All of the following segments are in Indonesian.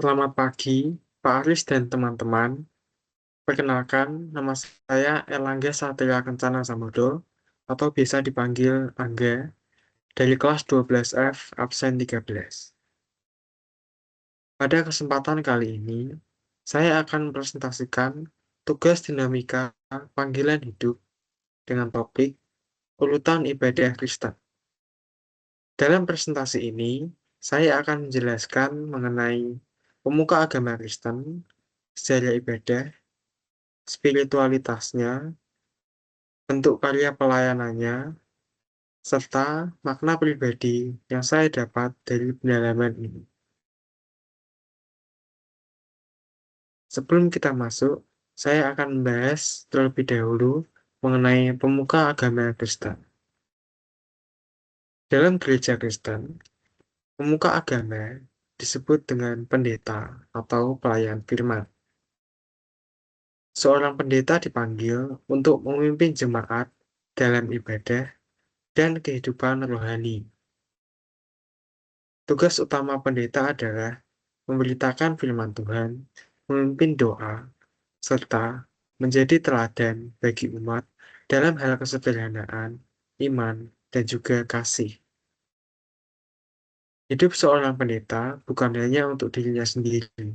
Selamat pagi, Pak Aris dan teman-teman. Perkenalkan, nama saya Erlangga Satria Kencana Samudro, atau biasa dipanggil Angga, dari kelas 12F, absen 13. Pada kesempatan kali ini, saya akan presentasikan tugas dinamika panggilan hidup dengan topik urutan ibadah Kristen. Dalam presentasi ini, saya akan menjelaskan mengenai pemuka agama Kristen, sejarah ibadah, spiritualitasnya, bentuk karya pelayanannya, serta makna pribadi yang saya dapat dari pendalaman ini. Sebelum kita masuk, saya akan membahas terlebih dahulu mengenai pemuka agama Kristen. Dalam gereja Kristen, pemuka agama disebut dengan pendeta atau pelayan firman. Seorang pendeta dipanggil untuk memimpin jemaat dalam ibadah dan kehidupan rohani. Tugas utama pendeta adalah memberitakan firman Tuhan, memimpin doa, serta menjadi teladan bagi umat dalam hal kesederhanaan, iman, dan juga kasih. Hidup seorang pendeta bukan hanya untuk dirinya sendiri,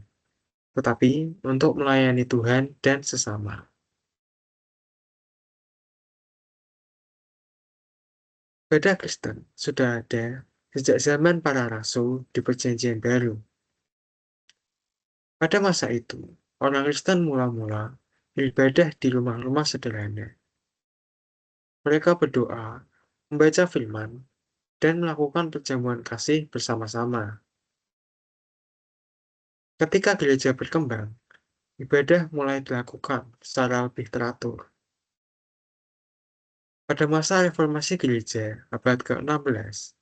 tetapi untuk melayani Tuhan dan sesama. Ibadah Kristen sudah ada sejak zaman para rasul di Perjanjian Baru. Pada masa itu, orang Kristen mula-mula beribadah di rumah-rumah sederhana. Mereka berdoa, membaca firman, dan melakukan perjamuan kasih bersama-sama. Ketika gereja berkembang, ibadah mulai dilakukan secara lebih teratur. Pada masa reformasi gereja abad ke-16,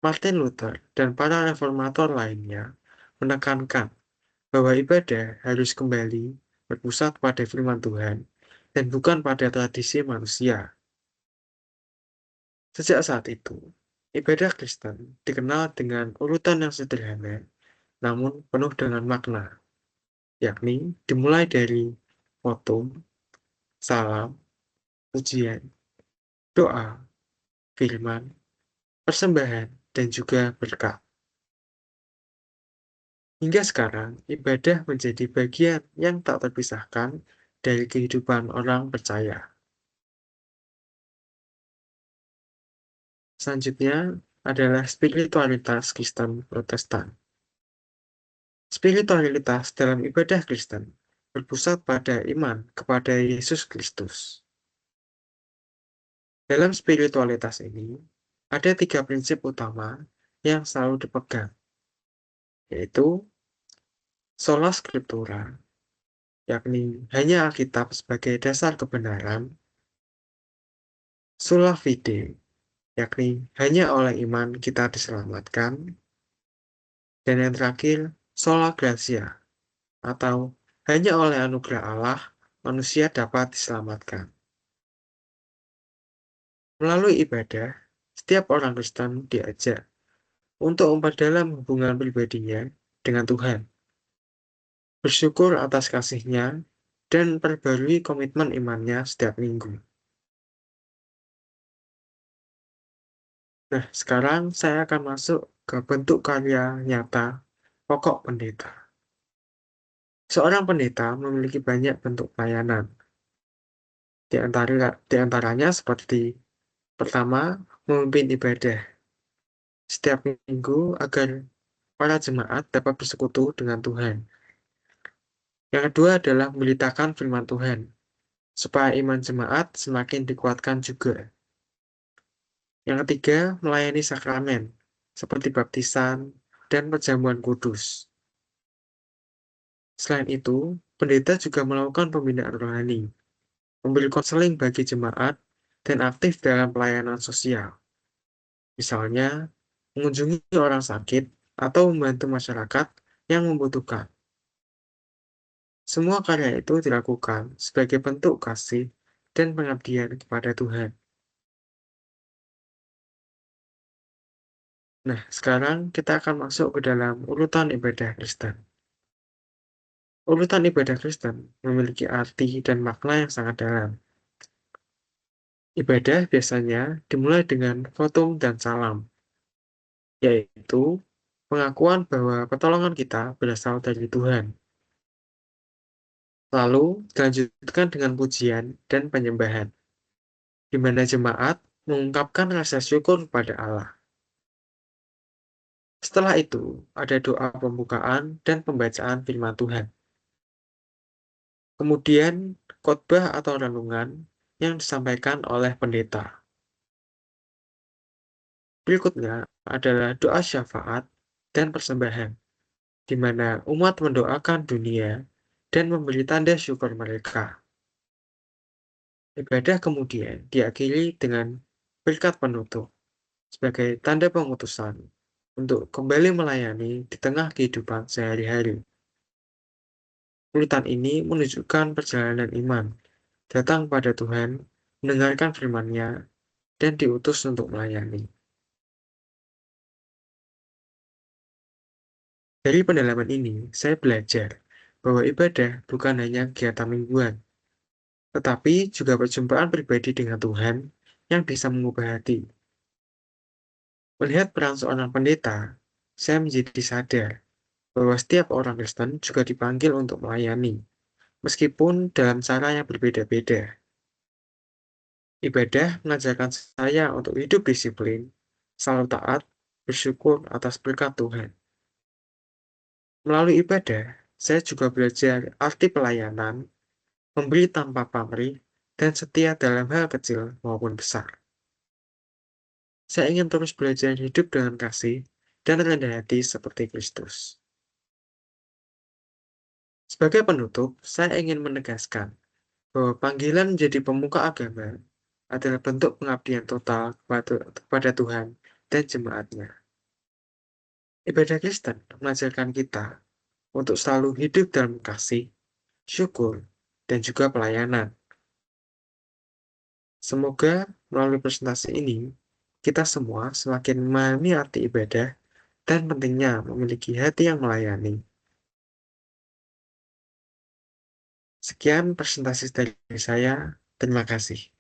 Martin Luther dan para reformator lainnya menekankan bahwa ibadah harus kembali berpusat pada firman Tuhan dan bukan pada tradisi manusia. Sejak saat itu, ibadah Kristen dikenal dengan urutan yang sederhana namun penuh dengan makna, yakni dimulai dari fotum, salam, pujian, doa, firman, persembahan, dan juga berkat. Hingga sekarang, ibadah menjadi bagian yang tak terpisahkan dari kehidupan orang percaya. Selanjutnya adalah spiritualitas Kristen Protestan. Spiritualitas dalam ibadah Kristen berpusat pada iman kepada Yesus Kristus. Dalam spiritualitas ini, ada 3 prinsip utama yang selalu dipegang, yaitu sola scriptura, yakni hanya Alkitab sebagai dasar kebenaran, sola fide, yakni hanya oleh iman kita diselamatkan, dan yang terakhir, sola gratia, atau hanya oleh anugerah Allah manusia dapat diselamatkan. Melalui ibadah, setiap orang Kristen diajak untuk memperdalam hubungan pribadinya dengan Tuhan, bersyukur atas kasih-Nya, dan perbarui komitmen imannya setiap minggu. Nah, sekarang saya akan masuk ke bentuk karya nyata pokok pendeta. Seorang pendeta memiliki banyak bentuk pelayanan. Di antaranya seperti pertama, memimpin ibadah setiap minggu agar para jemaat dapat bersekutu dengan Tuhan. Yang kedua adalah memberitakan firman Tuhan, supaya iman jemaat semakin dikuatkan juga. Yang ketiga, melayani sakramen, seperti baptisan dan perjamuan kudus. Selain itu, pendeta juga melakukan pembinaan rohani, memberi konseling bagi jemaat, dan aktif dalam pelayanan sosial. Misalnya, mengunjungi orang sakit atau membantu masyarakat yang membutuhkan. Semua karya itu dilakukan sebagai bentuk kasih dan pengabdian kepada Tuhan. Nah, sekarang kita akan masuk ke dalam urutan ibadah Kristen. Urutan ibadah Kristen memiliki arti dan makna yang sangat dalam. Ibadah biasanya dimulai dengan votum dan salam, yaitu pengakuan bahwa pertolongan kita berasal dari Tuhan. Lalu dilanjutkan dengan pujian dan penyembahan, di mana jemaat mengungkapkan rasa syukur kepada Allah. Setelah itu, ada doa pembukaan dan pembacaan firman Tuhan. Kemudian, khotbah atau renungan yang disampaikan oleh pendeta. Berikutnya adalah doa syafaat dan persembahan, di mana umat mendoakan dunia dan memberi tanda syukur mereka. Ibadah kemudian diakhiri dengan berkat penutup sebagai tanda pengutusan untuk kembali melayani di tengah kehidupan sehari-hari. Urutan ini menunjukkan perjalanan iman, datang pada Tuhan, mendengarkan firman-Nya, dan diutus untuk melayani. Dari pendalaman ini, saya belajar bahwa ibadah bukan hanya kegiatan mingguan, tetapi juga perjumpaan pribadi dengan Tuhan yang bisa mengubah hati. Melihat peran seorang pendeta, saya menjadi sadar bahwa setiap orang Kristen juga dipanggil untuk melayani, meskipun dalam cara yang berbeda-beda. Ibadah mengajarkan saya untuk hidup disiplin, selalu taat, bersyukur atas berkat Tuhan. Melalui ibadah, saya juga belajar arti pelayanan, memberi tanpa pamrih, dan setia dalam hal kecil maupun besar. Saya ingin terus belajar hidup dengan kasih dan rendah hati seperti Kristus. Sebagai penutup, saya ingin menegaskan bahwa panggilan menjadi pemuka agama adalah bentuk pengabdian total kepada Tuhan dan jemaatnya. Ibadah Kristen mengajarkan kita untuk selalu hidup dalam kasih, syukur, dan juga pelayanan. Semoga melalui presentasi ini, kita semua semakin memahami arti ibadah dan pentingnya memiliki hati yang melayani. Sekian presentasi dari saya. Terima kasih.